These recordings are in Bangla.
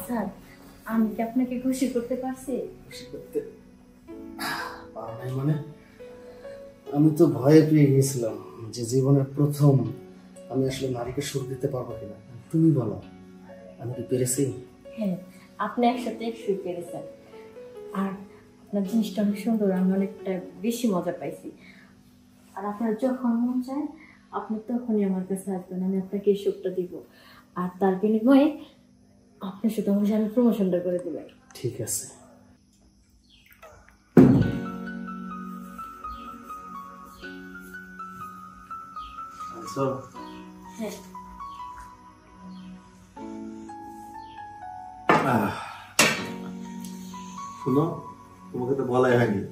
স্যার, আমি কি আপনাকে খুশি করতে পারছি? খুশি করতে পারো নাই মানে? আমি তো ভয়ে পেয়ে গেছিলাম যে জীবনের প্রথম আমি আসলে নারীকে সুখ দিতে পারবো কিনা। তুমি বলো, আমি কি পেরেছি? হ্যাঁ, আপনি একসাথে শুয়ে পেরেছেন। আর আপনার জিনিসটা অনেক সুন্দর, আমি অনেকটা বেশি মজা পাইছি। আর আপনার যখন মন চায় আপনি তখনই আমার কাছে আসবেন, আমি আপনাকে এই সুখটা দিব। আর তার বিনিময়ে আপনার সাথে অবশ্যই আমি প্রমোশনটা করে দেবেন। ঠিক আছে। হ্যাঁ। শুনো, তোমাকে তো বলাই হয়নি,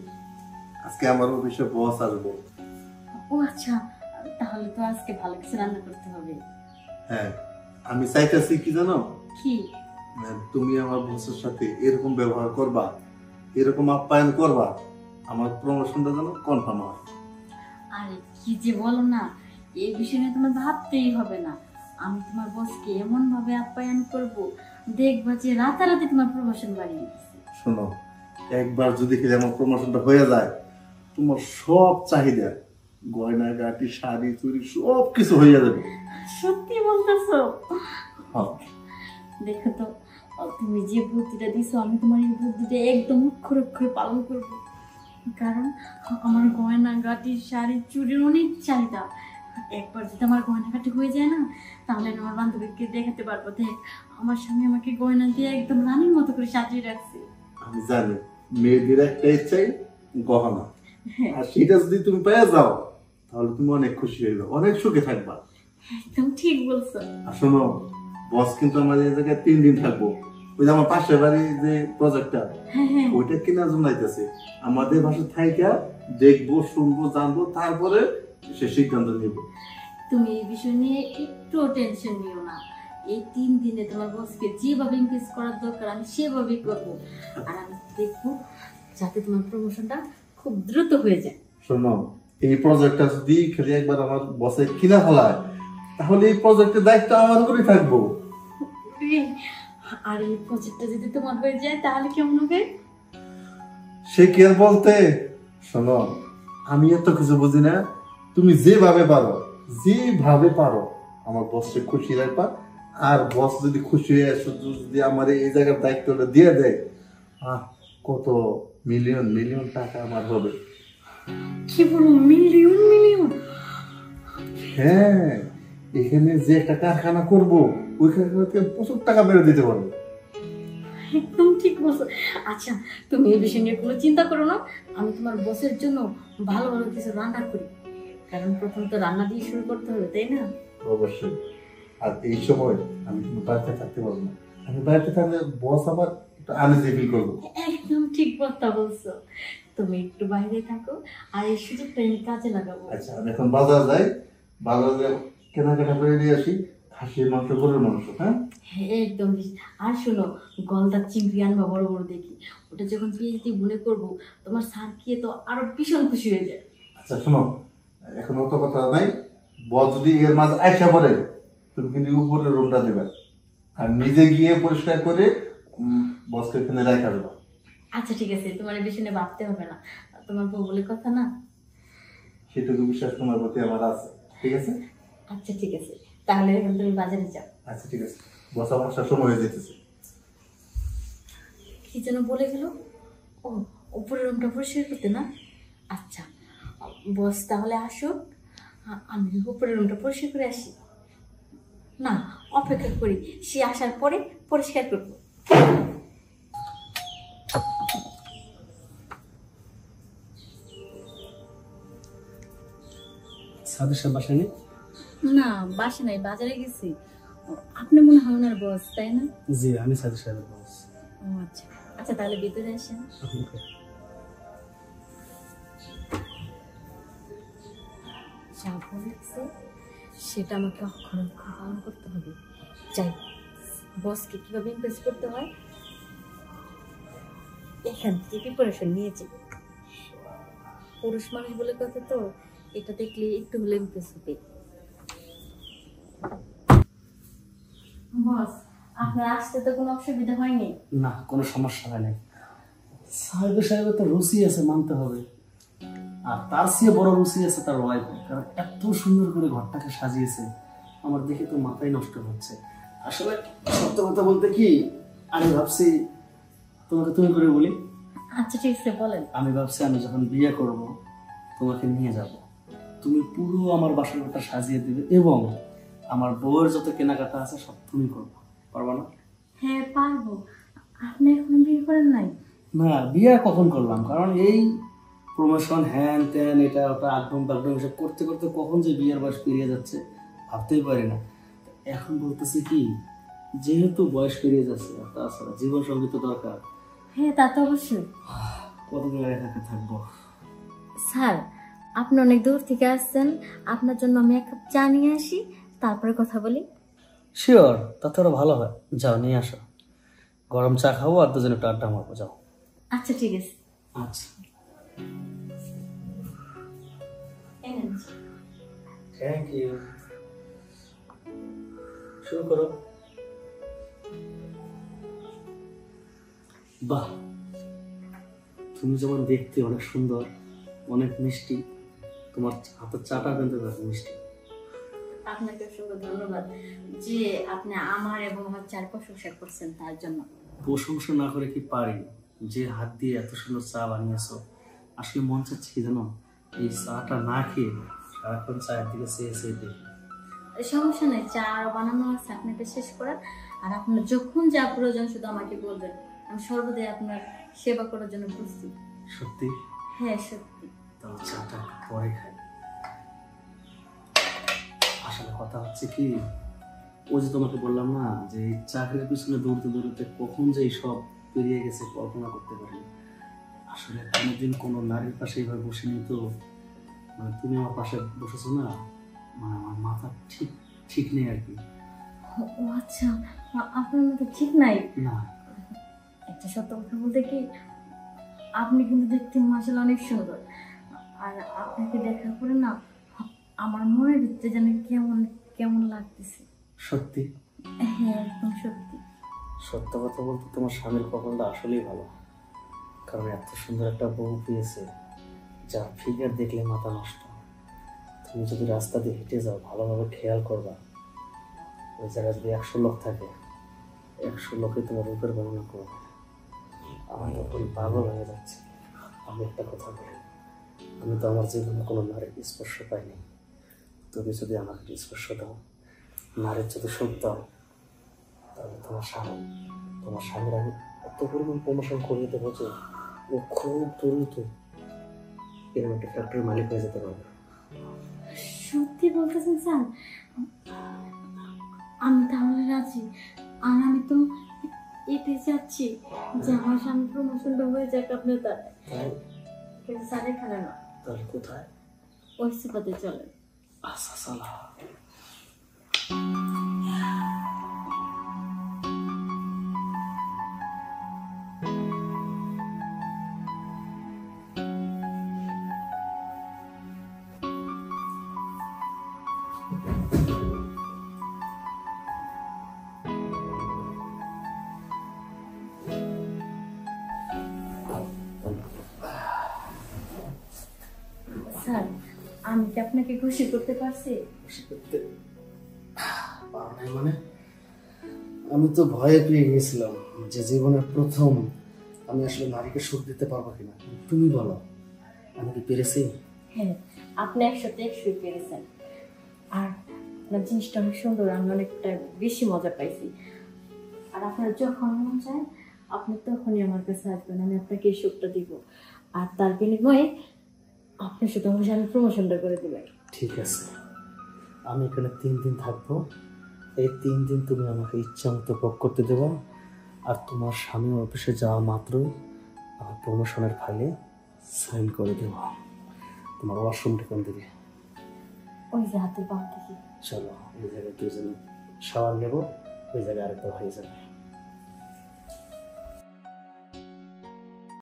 আজকে আমার অফিসে বস আসবো। ও আচ্ছা, তাহলে তো আজকে ভালো কিছু রান্না করতে হবে। হ্যাঁ, আমি চাইতেছি কি জানো, কি? তুমি আমার বসের সাথে এরকম ব্যবহার করবা, এরকম আপ্যায়ন করবা, আমার প্রমোশনটা যেন কনফার্ম হয়। আরে কি যে বলো না, এই বিষয় নিয়ে তোমার ভাবতেই হবে না। আমি তোমার বসকে এমন ভাবে আপ্যায়ন করব, দেখবা যে রাতারাতি তোমার প্রমোশন বাড়িয়ে দিচ্ছে। শোনো, একবার যদি কি আমার প্রমোশনটা হয়ে যায়, তোমার সব চাহিদা, গয়না গাটি শাড়ি চুড়ি সব কিছু হয়ে যাবে। সত্যি বলতেছো? হ্যাঁ। দেখো তো, তুমি যে বুদ্ধিটা দিছো, আমি তোমার এই বুদ্ধিটা একদম অক্ষরে অক্ষরে পালন করব। কারণ আমার গয়না গাটি শাড়ি চুড়ির অনেক চাহিদা। একবার যদি আমার গয়নাঘাটি হয়ে যায় না, তাহলে আমি আমার বান্ধবীকে দেখাতে পারবো, দেখ আমার স্বামী আমাকে গয়না দিয়ে একদম রানীর মতো করে সাজিয়ে রাখছে। আমি জানি মেয়েদের একটাই চাই, গহনা। আর সেটা যদি তুমি পেয়ে যাও, তাহলে তুমি অনেক খুশি হইবে, অনেক সুখে থাকবা। একদম ঠিক বলছো। আর শোনো, বস কিন্তু আমাদের এই জায়গায় 3 দিন থাকবো। ওই যে আমার পাশের বাড়ি যে প্রজেক্টটা, ওইটা কেনার জন্য আইতেছে। আমাদের বাসায় থাইকা দেখবো, শুনবো, জানবো, তারপরে সে সিদ্ধান্ত নিব। তুমি এই বিষয় নিয়ে একটু টেনশন নিও না। এই 3 দিনে তোমার বসকে যেভাবে ইমপ্রেস করার দরকার আমি সেভাবেই করবো। আর আমি দেখবো যাতে তোমার প্রমোশনটা খুব দ্রুত হয়ে যায়। শোনো, এই প্রজেক্টটা যদি খালি একবার আমার বসে কিনা ফেলায়, তাহলে এই প্রজেক্টের দায়িত্ব আমার উপরেই থাকবো। আর এই প্রজেক্টটা যদি তোমার হয়ে যায় তাহলে কেমন হবে? সে কি আর বলতে। শোনো, আমি এত কিছু বুঝি না, তুমি যেভাবে পারো আমার বসকে খুশি রাখবা। আর বস যদি খুশি হয়ে শুধু যদি আমার এই জায়গার দায়িত্বটা দিয়ে দেয়, কত মিলিয়ন মিলিয়ন টাকা আমার হবে। কি বলো, মিলিয়ন মিলিয়ন? হ্যাঁ, এখানে যে একটা কারখানা করবো, ওই কারখানাতে প্রচুর টাকা বেড়ে দিতে পারবো। একদম ঠিক বলছো। আচ্ছা, তুমি এই বিষয় নিয়ে কোনো চিন্তা করো না। আমি তোমার বসের জন্য ভালো ভালো কিছু রান্না করি, কারণ প্রথম তো রান্না দিয়ে শুরু করতে হবে, তাই না? অবশ্যই। আর এই সময় আমি কিন্তু বাড়িতে থাকতে পারবো না। আমি বাড়িতে থাকলে বস আবার একটু আনইজি ফিল করবো। একদম ঠিক কথা বলছো। তুমি একটু বাইরে থাকো, আর এই সুযোগটা আমি কাজে লাগাবো। আচ্ছা, আমি এখন বাজার যাই, বাজারে কেনাকাটা করে নিয়ে আসি, খাসির মাংস, গরুর মাংস। হ্যাঁ, একদম। আর শোনো, গলদার চিংড়ি আনবা বড় বড় দেখি। ওটা যখন পেঁয়াজ দিয়ে গুনে করবো, তোমার স্যার খেয়ে তো আরো ভীষণ খুশি হয়ে যায়। আচ্ছা শোনো, এখন অত কথা নাই। বস যদি এর মাঝে আইসা পড়ে, তুমি কিন্তু উপরের রুমটা দেবে, আর নিজে গিয়ে পরিষ্কার করে বসকে এখানে রাখা দেবে। আচ্ছা ঠিক আছে, তোমার এই বিষয় নিয়ে ভাবতে হবে না, তোমার বউ বলে কথা না। সেটুকু বিশ্বাস তোমার প্রতি আমার আছে, ঠিক আছে? আচ্ছা ঠিক আছে, তাহলে এখন তুমি বাজারে যাও। আচ্ছা ঠিক আছে, বস আমার আসার সময় হয়ে যেতেছে। কি যেন বলে গেল? ও, উপরের রুমটা পরিষ্কার করতে না? আচ্ছা, বস তাহলে আসুক, আমি উপরের রুমটা পরিষ্কার করে আসি। না, অপেক্ষা করি, সে আসার পরে পরিষ্কার করবো। সাদের সাহেব বাসায় নেই? না, বাসা নাই, বাজারে গেছি। আপনি মনে হয় ওনার বস, তাই না? জি, আমি সাদের সাহেবের বস। ও আচ্ছা, আচ্ছা তাহলে ভিতরে আসেন। যা বলেছে সেটা আমাকে অক্ষরে অক্ষরে পালন করতে হবে। যাই, বসকে কিভাবে ইমপ্রেস করতে হয় এখান থেকে প্রিপারেশন নিয়েছি। পুরুষ মানুষ বলে কথা তো, এটা দেখলে একটু হলে ইমপ্রেস হবে। বস, আপনার আসতে তো কোনো অসুবিধা হয়নি? না, কোনো সমস্যা হয় নাই। সাহেবের তো রুচি আছে মানতে হবে, আর তার চেয়ে বড় রুচি আছে তার ওয়াইফের, কারণ এত সুন্দর করে ঘরটাকে সাজিয়েছে, আমার দেখে তো মাথায় নষ্ট হচ্ছে। আসলে সত্য কথা বলতে কি, আমি ভাবছি তোমাকে তুমি করে বলি। আচ্ছা ঠিক আছে, বলেন। আমি ভাবছি আমি যখন বিয়ে করব তোমাকে নিয়ে যাব, তুমি পুরো আমার বাসার ঘরটা সাজিয়ে দিবে এবং আমার বউয়ের যত কেনাকাটা আছে সব তুমি করবে, পারবা না? হ্যাঁ পারবো। আপনি এখন বিয়ে করেন নাই? না, বিয়ে কখন করলাম, কারণ এই প্রমোশন হ্যান ত্যান এটা ওটা আগডম বাগডম এসব করতে করতে কখন যে বিয়ের বয়স পেরিয়ে যাচ্ছে ভাবতেই পারি না। এখন বলতেছি কি, যেহেতু বয়স পেরিয়ে যাচ্ছে আর তাছাড়া জীবন সঙ্গী তো দরকার। হ্যাঁ তা তো অবশ্যই। কতদিন একা একা থাকবো? স্যার, আপনি অনেক দূর থেকে আসছেন, আপনার জন্য আমি এক কাপ চা নিয়ে আসি, তারপরে কথা বলি। শিওর, তাতে আরো ভালো হয়। যাও নিয়ে আসো, গরম চা খাবো আর দুজনে একটু আড্ডা মারবো। যাও। আচ্ছা ঠিক আছে। আচ্ছা, এনেন। Thank you. শুরু করো। বাহ, তুমি যেমন দেখতে অনেক সুন্দর, অনেক মিষ্টি, তোমার হাতের চাটা কিন্তু মিষ্টি। আপনাকে অসংখ্য ধন্যবাদ যে আপনি আমার এবং আমার চার প্রশংসা করছেন, তার জন্য। প্রশংসা না করে কি পারি? যে হাত দিয়ে এত সুন্দর চা বানিয়েছো, আসলে মন চাচ্ছে কি জানো, এই চাটা না খেয়ে সারাক্ষণ চায়ের দিকে চেয়ে চেয়ে দেখি। সমস্যা নেই, চা আরো বানানো আছে, আপনি এটা শেষ করেন। আর আপনার যখন যা প্রয়োজন শুধু আমাকে বলবেন, আমি সর্বদাই আপনার সেবা করার জন্য প্রস্তুত। সত্যি? হ্যাঁ সত্যি। তাহলে চাটা পরে খাই। আসলে কথা হচ্ছে কি, ওই যে তোমাকে বললাম না যে এই চাকরির পিছনে দৌড়তে দৌড়তে কখন যে সব পেরিয়ে গেছে কল্পনা করতে পারি। আসলে কোনোদিন কোনো নারীর পাশে এইভাবে বসে নি তো, মানে তুমি আমার পাশে বসেছো না, মানে আমার মাথা ঠিক ঠিক নেই আর কি। ও আচ্ছা, আপনার মতো ঠিক নাই? না, একটা সত্য কথা বলতে কি, আপনি কিন্তু দেখতে মাশাআল্লাহ অনেক সুন্দর। আর আপনাকে দেখার পরে না আমার মনের ভিতরে যেন কেমন কেমন লাগতেছে। সত্যি? হ্যাঁ একদম সত্যি। সত্য কথা বলতে তোমার স্বামীর কপালটা আসলেই ভালো, কারণ এত সুন্দর একটা বউ পেয়েছে যার ফিগার দেখলে মাথা নষ্ট। তুমি যদি রাস্তা দিয়ে হেঁটে যাও, ভালোভাবে খেয়াল করবা, ওই জায়গায় যদি 100 লোক থাকে, 100 লোকে তোমার রূপের বর্ণনা করবে। আমার তখন পাগল হয়ে যাচ্ছে। আমি একটা কথা বলি, আমি তো আমার জীবনে কোনো নারীর স্পর্শ পাইনি, তুমি যদি আমাকে স্পর্শ দাও, নারীর যদি সুখ দাও, তাহলে তোমার স্বামীর আমি এত পরিমাণ প্রমোশন করিয়ে দেবো যে ও খুব দ্রুত এরকম একটা ফ্যাক্টরির মালিক হয়ে যেতে পারবে। সত্যি বলতেছেন স্যার? আমি তাহলে রাজি। আর আমি তো এতে চাচ্ছি যে আমার স্বামী প্রমোশনটা হয়ে যাক আপনার দ্বারা। তাই? কিন্তু স্যার এখানে না, তাহলে কোথায়? ওই সুপাতে চলেন। আচ্ছা সালা। স্যার, আমি কি আপনাকে খুশি করতে পারছি? খুশি করতে পারো নাই মানে? আমি তো ভয়ে পেয়ে গিয়েছিলাম যে জীবনের প্রথম আমি আসলে নারীকে সুখ দিতে পারবো কিনা। তুমি বলো, আমি কি পেরেছি? হ্যাঁ, আপনি 100তে 100 পেরেছেন। আর আপনার জিনিসটা অনেক সুন্দর, আমি অনেকটা বেশি মজা পাইছি। আর আপনার যখন মন চায় আপনি তখনই আমার কাছে আসবেন, আমি আপনাকে এই সুখটা দিব। আর তার বিনিময়ে আপনি শুধু আমার আমি প্রমোশনটা করে দেবেন। ঠিক আছে, আমি এখানে 3 দিন থাকবো। এই 3 দিন তুমি আমাকে ইচ্ছা মতো ভোগ করতে দেবো। আর তোমার স্বামী অফিসে যাওয়া মাত্রই আমার প্রমোশনের ফাইলে সাইন করে দেবো। তোমার ওয়াশরুমটা কোন দিকে? ওই যে হাতের বাম দিকে। চলো, ওই জায়গায় দুজনে শাওয়ার নেবো, ওই জায়গায় আরেকটা হয়ে যাবে।